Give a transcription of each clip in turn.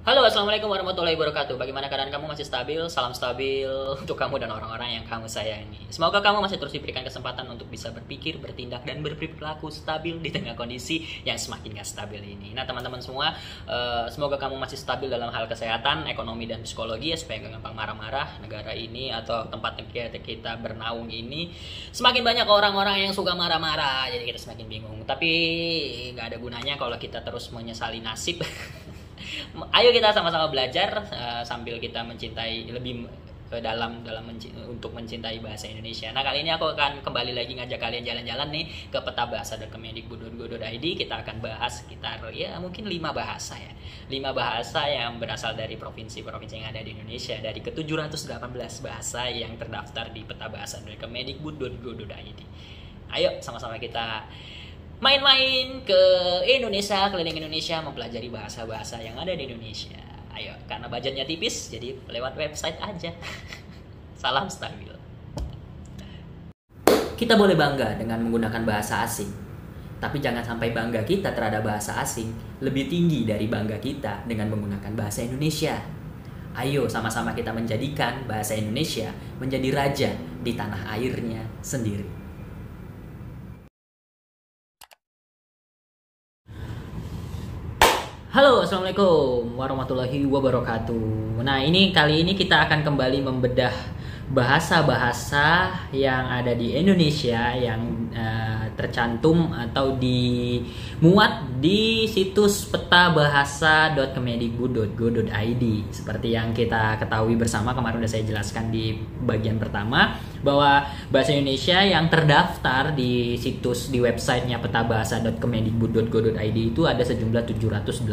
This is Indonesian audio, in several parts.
Halo, assalamualaikum warahmatullahi wabarakatuh. Bagaimana keadaan kamu? Masih stabil? Salam stabil untuk kamu dan orang-orang yang kamu sayangi. Semoga kamu masih terus diberikan kesempatan untuk bisa berpikir, bertindak, dan berperilaku stabil di tengah kondisi yang semakin gak stabil ini. Nah, teman-teman semua, semoga kamu masih stabil dalam hal kesehatan, ekonomi, dan psikologi ya, supaya gak gampang marah-marah. Negara ini atau tempat kita bernaung ini semakin banyak orang-orang yang suka marah-marah, jadi kita semakin bingung. Tapi gak ada gunanya kalau kita terus menyesali nasib. Ayo kita sama-sama belajar sambil kita mencintai lebih dalam untuk mencintai bahasa Indonesia. Nah, kali ini aku akan kembali lagi ngajak kalian jalan-jalan nih ke petabahasa.kemendikbud.go.id. Kita akan bahas sekitar mungkin 5 bahasa ya. 5 bahasa yang berasal dari provinsi-provinsi yang ada di Indonesia, dari ke-718 bahasa yang terdaftar di petabahasa.kemendikbud.go.id. Ayo sama-sama kita main-main ke Indonesia, keliling Indonesia, mempelajari bahasa-bahasa yang ada di Indonesia. Ayo, karena budgetnya tipis, jadi lewat website aja. Salam stabil. Kita boleh bangga dengan menggunakan bahasa asing, tapi jangan sampai bangga kita terhadap bahasa asing lebih tinggi dari bangga kita dengan menggunakan bahasa Indonesia. Ayo sama-sama kita menjadikan bahasa Indonesia menjadi raja di tanah airnya sendiri. Halo, assalamualaikum warahmatullahi wabarakatuh. Nah, kali ini kita akan kembali membedah bahasa-bahasa yang ada di Indonesia yang tercantum atau dimuat di situs petabahasa.kemendikbud.go.id. Seperti yang kita ketahui bersama, kemarin sudah saya jelaskan di bagian pertama, bahwa bahasa Indonesia yang terdaftar di situs di websitenya petabahasa.kemendikbud.go.id itu ada sejumlah 718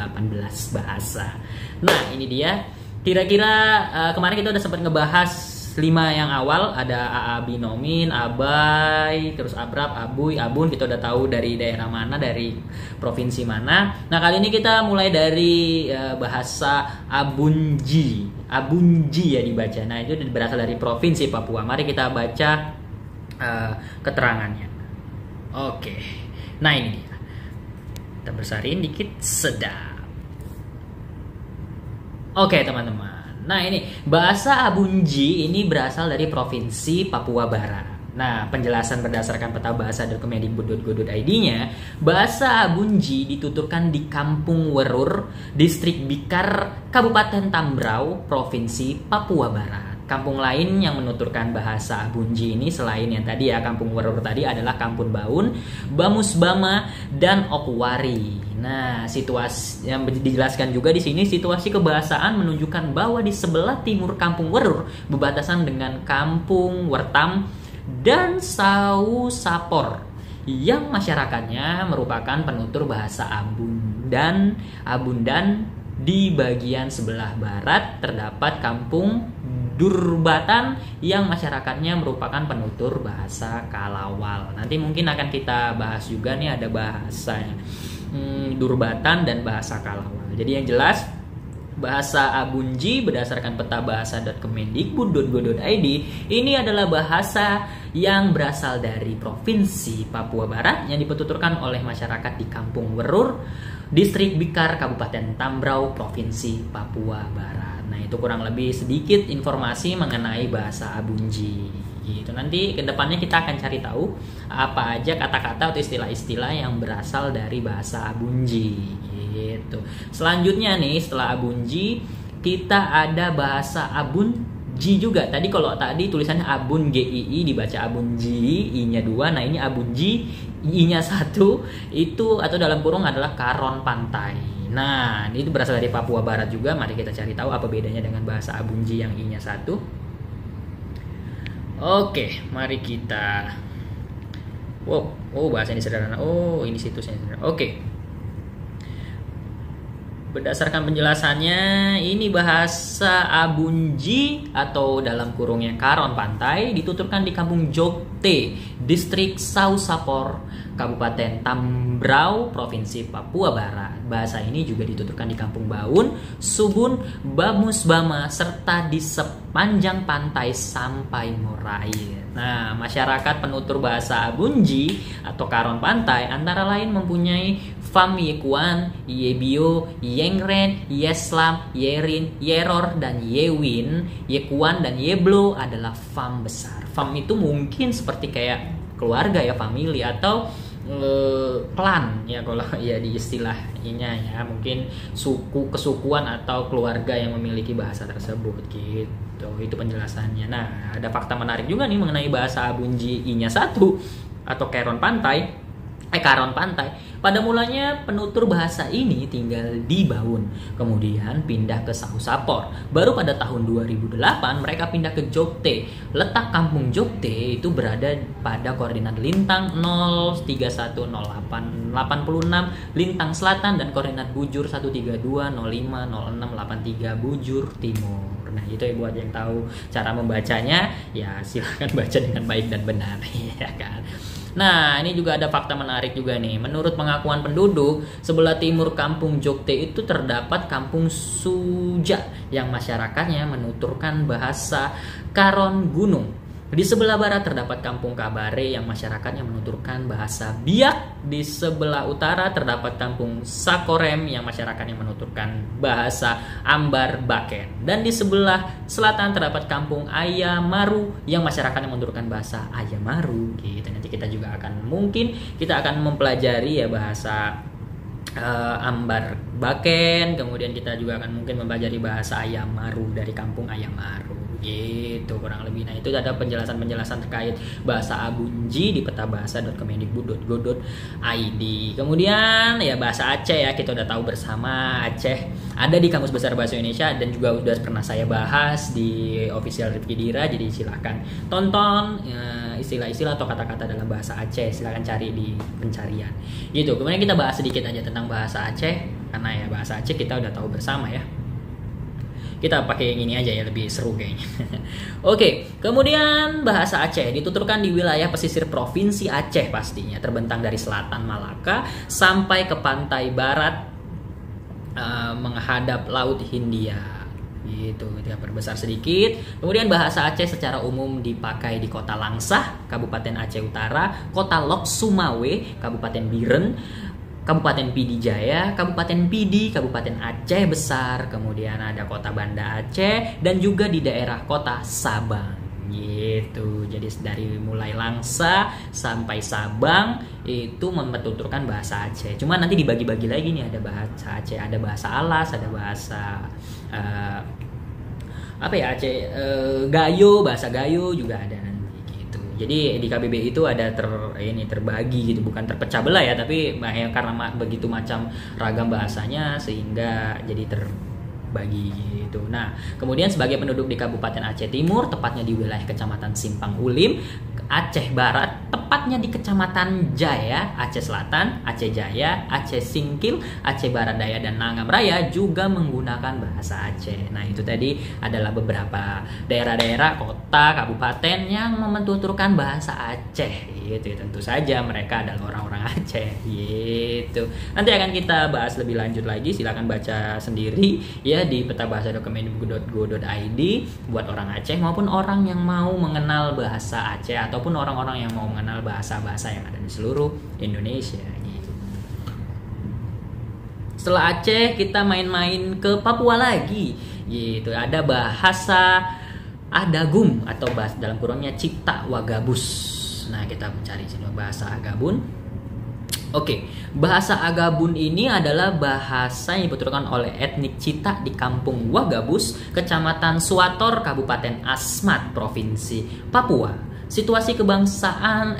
bahasa. Nah, ini dia. Kira-kira kemarin kita udah sempat ngebahas 5 yang awal, ada AA binomin, abai, terus abrab, abuy, abun. Kita udah tahu dari daerah mana, dari provinsi mana. Nah, kali ini kita mulai dari bahasa Abunji. Abunji ya dibaca. Nah, itu berasal dari provinsi Papua. Mari kita baca keterangannya. Oke. Nah, ini dia. Kita besarin dikit, sedap. Oke, teman-teman. Nah, ini bahasa Abunji ini berasal dari provinsi Papua Barat. Nah, penjelasan berdasarkan petabahasa.kemendikbud.go.id-nya, bahasa Abunji dituturkan di Kampung Werur, Distrik Bikar, Kabupaten Tambrau, Provinsi Papua Barat. Kampung lain yang menuturkan bahasa Abunji ini selain yang tadi ya, Kampung Werur tadi adalah Kampung Baun, Bamusbama, dan Okuwari. Nah, situasi yang dijelaskan juga di sini, situasi kebahasaan menunjukkan bahwa di sebelah timur Kampung Werur berbatasan dengan Kampung Wertam dan Sau Sapor yang masyarakatnya merupakan penutur bahasa Abundan. Di bagian sebelah barat terdapat Kampung Durbatan yang masyarakatnya merupakan penutur bahasa Kalawal. Nanti mungkin akan kita bahas juga nih, ada bahasanya Durbatan dan bahasa Kalawal. Jadi yang jelas bahasa Abunji berdasarkan petabahasa.kemendikbud.go.id ini adalah bahasa yang berasal dari provinsi Papua Barat yang dipetuturkan oleh masyarakat di Kampung Werur, Distrik Bikar, Kabupaten Tambrau, Provinsi Papua Barat. Nah, itu kurang lebih sedikit informasi mengenai bahasa Abunji. Gitu. Nanti kedepannya kita akan cari tahu apa aja kata-kata atau istilah-istilah yang berasal dari bahasa Abunji. Gitu. Selanjutnya nih, setelah Abunji kita ada bahasa Abunji juga. Tadi kalau tadi tulisannya Abun GII dibaca Abunji, I-nya 2. Nah, ini Abunji, I-nya 1 itu atau dalam kurung adalah Karon Pantai. Nah, ini berasal dari Papua Barat juga. Mari kita cari tahu apa bedanya dengan bahasa Abunji yang I-nya 1. Oke, mari kita. Bahasa ini sederhana. Ini situsnya sederhana. Oke. Berdasarkan penjelasannya, ini bahasa Abunji atau dalam kurungnya Karon Pantai dituturkan di Kampung Jogte, Distrik Sausapor, Kabupaten Tambrau, Provinsi Papua Barat. Bahasa ini juga dituturkan di Kampung Baun, Subun, Bamusbama, serta di sepanjang pantai sampai Morair. Nah, masyarakat penutur bahasa Abunji atau Karon Pantai antara lain mempunyai Fam Yekuan, Yebio, Yengren, Yeslam, Yerin, Yeror, dan Yewin. Yekuan dan Yeblo adalah fam besar. Fam itu mungkin seperti kayak keluarga ya, family, atau klan ya kalau ya di istilahnya ya, mungkin suku, kesukuan atau keluarga yang memiliki bahasa tersebut gitu. Itu penjelasannya. Nah, ada fakta menarik juga nih mengenai bahasa Abunji I-nya 1 atau Karon Pantai. Pada mulanya penutur bahasa ini tinggal di Baun, kemudian pindah ke Sausapor. Baru pada tahun 2008 mereka pindah ke Jogte. Letak kampung Jogte itu berada pada koordinat lintang 0310886 lintang selatan dan koordinat bujur 132050683 bujur timur. Nah, itu ya buat yang tahu cara membacanya, ya silahkan baca dengan baik dan benar ya kan. Nah, ini juga ada fakta menarik juga nih. Menurut pengakuan penduduk, sebelah timur kampung Jogte itu terdapat kampung Suja yang masyarakatnya menuturkan bahasa Karon Gunung. Di sebelah barat terdapat kampung Kabare yang masyarakatnya menuturkan bahasa Biak. Di sebelah utara terdapat kampung Sakorem yang masyarakatnya menuturkan bahasa Ambar Baken. Dan di sebelah selatan terdapat kampung Ayamaru yang masyarakatnya menuturkan bahasa Ayamaru gitu. Nanti kita juga akan mempelajari ya bahasa Ambar Baken, kemudian kita juga akan mungkin mempelajari bahasa Ayamaru dari kampung Ayamaru gitu kurang lebih. Nah, itu ada penjelasan-penjelasan terkait bahasa Abunji di petabahasa.kemendikbud.go.id. Kemudian ya bahasa Aceh ya, kita udah tahu bersama Aceh ada di Kamus Besar Bahasa Indonesia dan juga udah pernah saya bahas di official Rifki Dira, jadi silahkan tonton istilah-istilah atau kata-kata dalam bahasa Aceh, silahkan cari di pencarian gitu. Kemudian kita bahas sedikit aja tentang bahasa Aceh karena ya bahasa Aceh kita udah tahu bersama ya. Kita pakai yang ini aja ya, lebih seru kayaknya. Oke, kemudian bahasa Aceh dituturkan di wilayah pesisir Provinsi Aceh pastinya, terbentang dari selatan Malaka sampai ke pantai barat menghadap Laut Hindia. Gitu, kita perbesar sedikit. Kemudian bahasa Aceh secara umum dipakai di Kota Langsah, Kabupaten Aceh Utara, Kota Lok Sumawe, Kabupaten Biren, Kabupaten Pidi Jaya, Kabupaten Pidi, Kabupaten Aceh Besar, kemudian ada Kota Banda Aceh, dan juga di daerah Kota Sabang gitu. Jadi dari mulai Langsa sampai Sabang itu menuturkan bahasa Aceh. Cuma nanti dibagi-bagi lagi nih, ada bahasa Aceh, ada bahasa Alas, ada bahasa Aceh Gayo, bahasa Gayo juga ada. Jadi di KBBI itu ada terbagi gitu, bukan terpecah belah ya, tapi karena begitu macam ragam bahasanya sehingga jadi terbagi gitu. Nah, kemudian sebagai penduduk di Kabupaten Aceh Timur, tepatnya di wilayah Kecamatan Simpang Ulim, Aceh Barat, tepatnya di Kecamatan Jaya, Aceh Selatan, Aceh Jaya, Aceh Singkil, Aceh Barat Daya, dan Nangam Raya juga menggunakan bahasa Aceh. Nah, itu tadi adalah beberapa daerah-daerah, kota, kabupaten yang menuturkan bahasa Aceh gitu. Tentu saja mereka adalah orang-orang Aceh gitu. Nanti akan kita bahas lebih lanjut lagi, silakan baca sendiri ya di petabahasa.kemendikbud.go.id buat orang Aceh maupun orang yang mau mengenal bahasa Aceh ataupun orang-orang yang mau mengenal bahasa-bahasa yang ada di seluruh Indonesia gitu. Setelah Aceh kita main-main ke Papua lagi gitu. Ada bahasa Adagum atau bahasa dalam kurungnya Cipta Wagabus. Nah, kita mencari bahasa Agabun. Oke, bahasa Agabun ini adalah bahasa yang dituturkan oleh etnik Cita di Kampung Wagabus, Kecamatan Suator, Kabupaten Asmat, Provinsi Papua. Situasi kebahasaan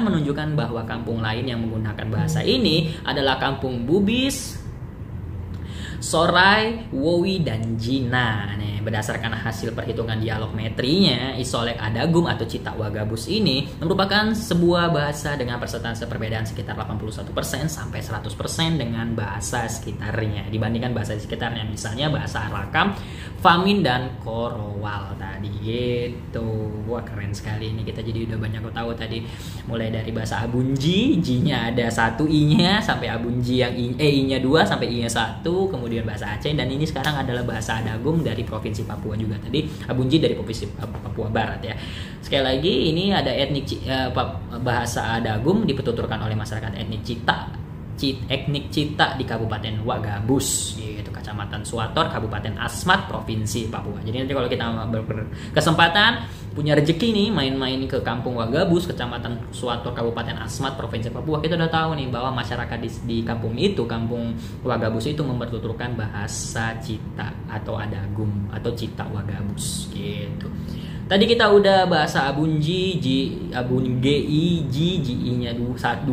menunjukkan bahwa kampung lain yang menggunakan bahasa ini adalah Kampung Bubis, Sorai, Wowi, dan Jina. Nih, berdasarkan hasil perhitungan dialog metrinya, Isolek Adagum atau Cita Wagabus ini merupakan sebuah bahasa dengan persentase perbedaan sekitar 81% sampai 100% dengan bahasa sekitarnya dibandingkan bahasa di sekitarnya, misalnya bahasa Arakam, Famin, dan Korowal tadi gitu. Wah, keren sekali ini, kita jadi udah banyak tahu tadi, mulai dari bahasa Abunji, J-nya ada 1 I-nya, sampai Abunji yang I-nya 2 sampai I-nya 1, kemudian bahasa Aceh, dan ini sekarang adalah bahasa Adagum dari Provinsi Papua juga, tadi Abunji dari Provinsi Papua Barat ya. Sekali lagi, ini ada bahasa Adagum dituturkan oleh masyarakat etnik Cita di Kabupaten Wagabus yaitu Kecamatan Suator, Kabupaten Asmat, Provinsi Papua. Jadi nanti kalau kita berkesempatan punya rezeki nih main-main ke Kampung Wagabus, Kecamatan Suator, Kabupaten Asmat, Provinsi Papua, kita udah tahu nih bahwa masyarakat di kampung itu, Kampung Wagabus itu mempertuturkan bahasa Cita atau Adagum atau Cita Wagabus gitu. Tadi kita udah bahasa Abunji, Ji-I-nya 2,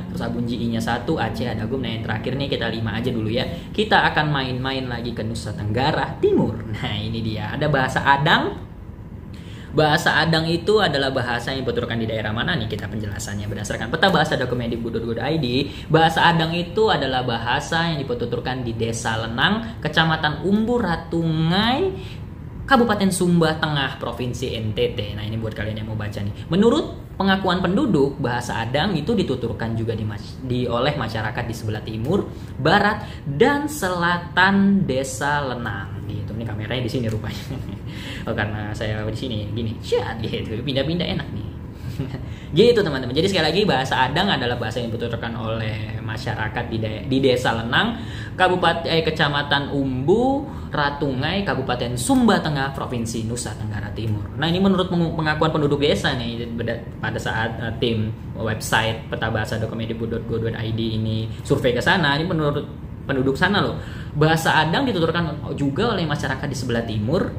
terus Abunji I-nya 1, Aceh, Adagum. Nah, yang terakhir nih kita 5 aja dulu ya. Kita akan main-main lagi ke Nusa Tenggara Timur. Nah, ini dia. Ada bahasa Adang. Bahasa Adang itu adalah bahasa yang dituturkan di daerah mana nih, kita penjelasannya berdasarkan peta bahasa Kemendikbud.go.id. Bahasa Adang itu adalah bahasa yang dituturkan di Desa Lenang, Kecamatan Umbu Ratungai, Kabupaten Sumba Tengah, Provinsi NTT. Nah, ini buat kalian yang mau baca nih. Menurut pengakuan penduduk, bahasa Adang itu dituturkan juga oleh masyarakat di sebelah timur, barat, dan selatan Desa Lenang. Gitu. Ini kameranya di sini rupanya. Oh, karena saya di sini gini, gitu. Pindah-pindah enak nih. Gitu teman-teman. Jadi sekali lagi, bahasa Adang adalah bahasa yang dituturkan oleh masyarakat di Desa Lenang, Kecamatan Umbu Ratungai, Kabupaten Sumba Tengah, Provinsi Nusa Tenggara Timur. Nah, ini menurut pengakuan penduduk desa nih pada saat tim website peta bahasa Kemendikbud.go.id ini survei ke sana. Ini menurut penduduk sana loh. Bahasa Adang dituturkan juga oleh masyarakat di sebelah timur,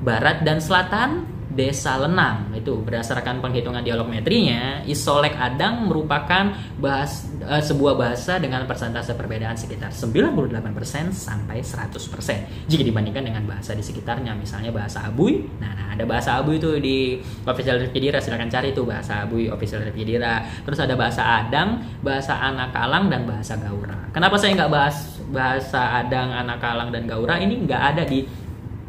barat, dan selatan Desa Lenang. Itu berdasarkan penghitungan dialog metrinya, Isolek Adang merupakan sebuah bahasa dengan persentase perbedaan sekitar 98% sampai 100% jika dibandingkan dengan bahasa di sekitarnya, misalnya bahasa Abuy. Nah, ada bahasa Abuy itu di Official Review, silakan cari itu bahasa Abuy Official Review. Terus ada bahasa Adang, bahasa Anakalang, dan bahasa Gaura. Kenapa saya nggak bahas bahasa Adang, Anakalang, dan Gaura? Ini nggak ada di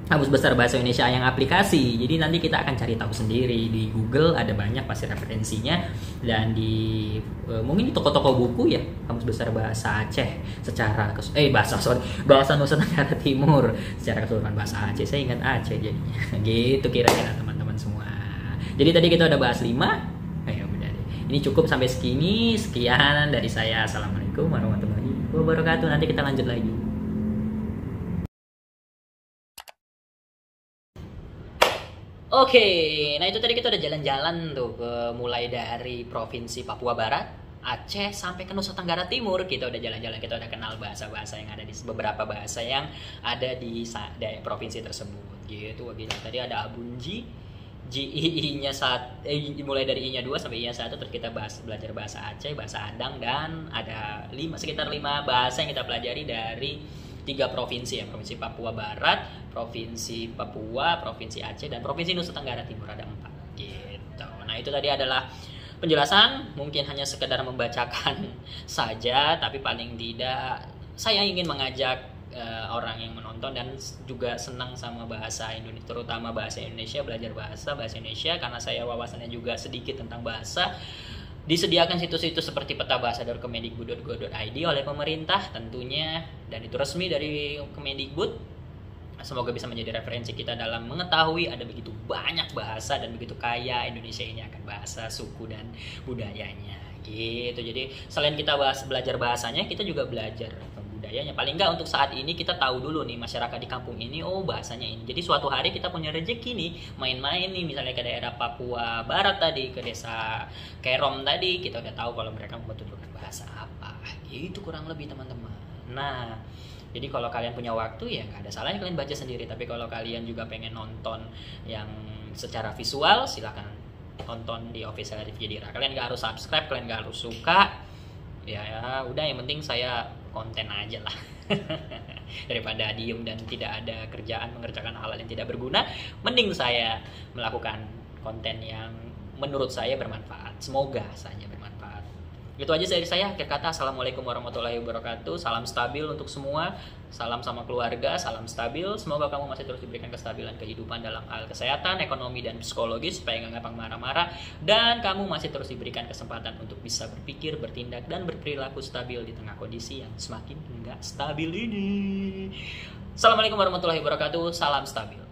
Kamus Besar Bahasa Indonesia yang aplikasi. Jadi nanti kita akan cari tahu sendiri di Google, ada banyak pasti referensinya, dan di mungkin di toko-toko buku ya, Kamus Besar Bahasa Aceh secara bahasa Nusa Tenggara Timur secara keseluruhan bahasa Aceh. Saya ingat Aceh jadinya. Gitu kira-kira teman-teman semua. Jadi tadi kita udah bahas 5. Udah deh. Ini cukup sampai segini. Sekian dari saya. Assalamualaikum warahmatullahi wabarakatuh. Nanti kita lanjut lagi. Oke, nah itu tadi kita udah jalan-jalan tuh mulai dari Provinsi Papua Barat, Aceh, sampai ke Nusa Tenggara Timur. Kita udah jalan-jalan, kita udah kenal bahasa-bahasa yang ada di beberapa bahasa yang ada di provinsi tersebut. Gitu, tadi ada Abunji, I-nya mulai dari I-nya 2 sampai I-nya 1, terus kita belajar bahasa Aceh, bahasa Adang, dan ada sekitar 5 bahasa yang kita pelajari dari 3 provinsi ya, Provinsi Papua Barat, Provinsi Papua, Provinsi Aceh, dan Provinsi Nusa Tenggara Timur, ada 4 gitu. Nah, itu tadi adalah penjelasan, mungkin hanya sekedar membacakan saja, tapi paling tidak saya ingin mengajak orang yang menonton dan juga senang sama bahasa Indonesia, terutama bahasa Indonesia, belajar bahasa Indonesia, karena saya wawasannya juga sedikit tentang bahasa. Disediakan situs-situs seperti peta bahasa dari Kemendikbud.go.id oleh pemerintah tentunya, dan itu resmi dari Kemendikbud. Semoga bisa menjadi referensi kita dalam mengetahui ada begitu banyak bahasa dan begitu kaya Indonesia ini akan bahasa, suku, dan budayanya gitu. Jadi selain kita belajar bahasanya, kita juga belajar budayanya. Paling nggak untuk saat ini kita tahu dulu nih masyarakat di kampung ini, oh bahasanya ini. Jadi suatu hari kita punya rezeki nih main-main nih, misalnya ke daerah Papua Barat tadi, ke desa Kerom tadi, kita udah tahu kalau mereka membutuhkan bahasa apa. Itu kurang lebih teman-teman. Nah, jadi kalau kalian punya waktu ya nggak ada salahnya kalian baca sendiri. Tapi kalau kalian juga pengen nonton yang secara visual, silakan tonton di Official Review Dira. Kalian nggak harus subscribe, kalian nggak harus suka. Ya udah, yang penting saya konten aja lah. Daripada diem dan tidak ada kerjaan mengerjakan hal yang tidak berguna, mending saya melakukan konten yang menurut saya bermanfaat. Semoga saja bermanfaat. Itu aja dari saya. Akhir kata, assalamualaikum warahmatullahi wabarakatuh. Salam stabil untuk semua. Salam sama keluarga, salam stabil. Semoga kamu masih terus diberikan kestabilan kehidupan dalam hal kesehatan, ekonomi, dan psikologis, supaya nggak gampang marah-marah. Dan kamu masih terus diberikan kesempatan untuk bisa berpikir, bertindak, dan berperilaku stabil di tengah kondisi yang semakin nggak stabil ini. Assalamualaikum warahmatullahi wabarakatuh. Salam stabil.